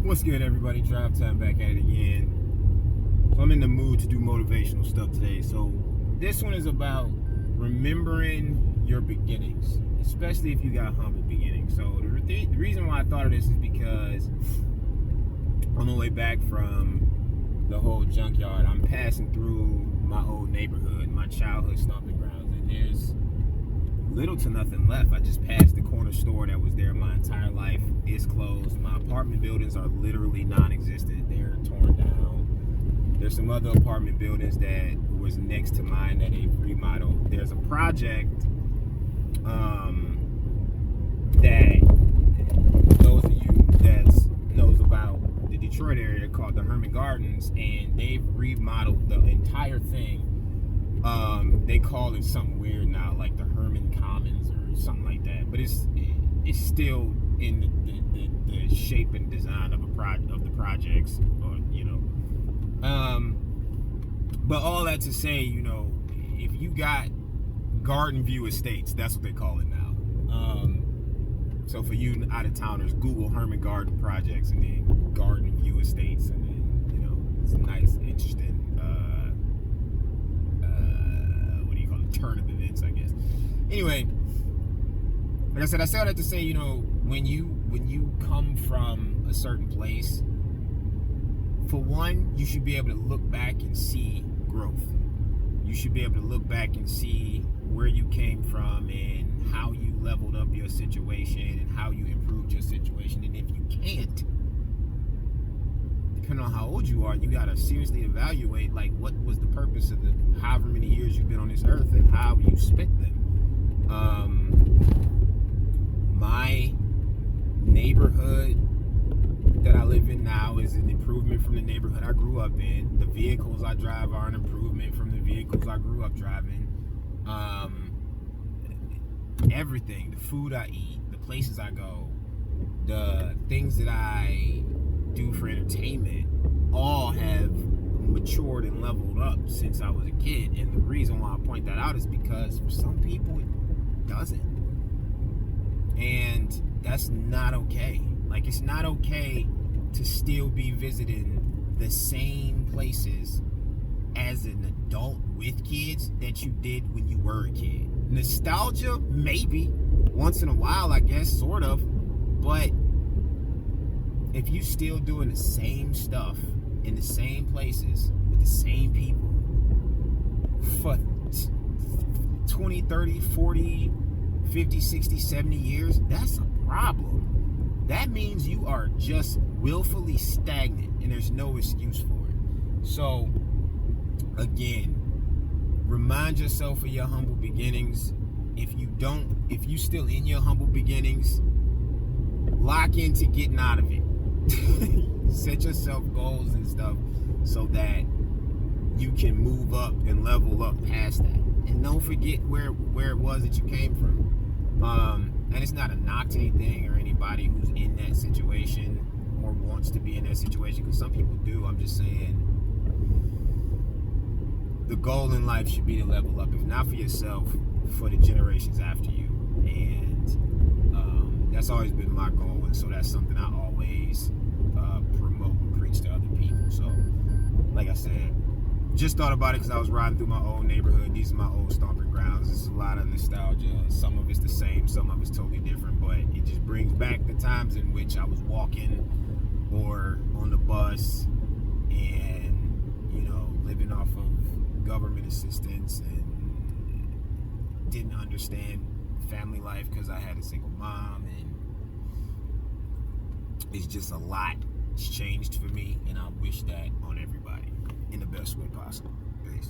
What's good, everybody? Drive Time back at it again. So I'm in the mood to do motivational stuff today. So this one is about remembering your beginnings, especially if you got humble beginnings. So the reason why I thought of this is because on the way back from the whole junkyard, I'm passing through my old neighborhood, my childhood stomping grounds, and there's little to nothing left. I just passed the corner store that was there my entire life. It's closed. My apartment buildings are literally non-existent. They're torn down. There's some other apartment buildings that was next to mine that they've remodeled. There's a project that those of you that knows about the Detroit area called the Herman Gardens, and they've remodeled the entire thing. They call it something weird now, like the Herman Commons or something like that. But it's still in the shape and design of the projects, or But all that to say, if you got Garden View Estates, that's what they call it now. So for you out of towners, Google Herman Garden projects and then Garden View Estates, and then it's a nice, interesting. Turn of events, I guess. Anyway, like I said, I say all that to say, when you come from a certain place, for one, you should be able to look back and see growth. You should be able to look back and see where you came from and how you leveled up your situation and how you improved your situation. And if you can't, depending on how old you are, you gotta seriously evaluate, like, what was the purpose of the however many years you've been on this earth and how you spent them. My neighborhood that I live in now is an improvement from the neighborhood I grew up in. The vehicles I drive are an improvement from the vehicles I grew up driving. Everything, the food I eat, the places I go, the things that I do for entertainment, all have matured and leveled up since I was a kid. And the reason why I point that out is because for some people it doesn't, and that's not okay. Like, it's not okay to still be visiting the same places as an adult with kids that you did when you were a kid. Nostalgia, maybe once in a while, I guess, sort of, but if you still doing the same stuff in the same places with the same people for 20, 30, 40, 50, 60, 70 years, that's a problem. That means you are just willfully stagnant and there's no excuse for it. So, again, remind yourself of your humble beginnings. If you still in your humble beginnings, lock into getting out of it. Set yourself goals and stuff so that you can move up and level up past that, and don't forget where it was that you came from. And it's not a knock to anything or anybody who's in that situation or wants to be in that situation, because some people do. I'm just saying the goal in life should be to level up, if not for yourself, for the generations after you. And that's always been my goal, and so that's something I always promote and preach to other people. So, like I said, just thought about it because I was riding through my old neighborhood. These are my old stomping grounds. There's a lot of nostalgia. Some of it's the same, some of it's totally different, but it just brings back the times in which I was walking or on the bus and, living off of government assistance and didn't understand family life because I had a single mom, and it's just a lot. It's changed for me, and I wish that on everybody in the best way possible. Peace.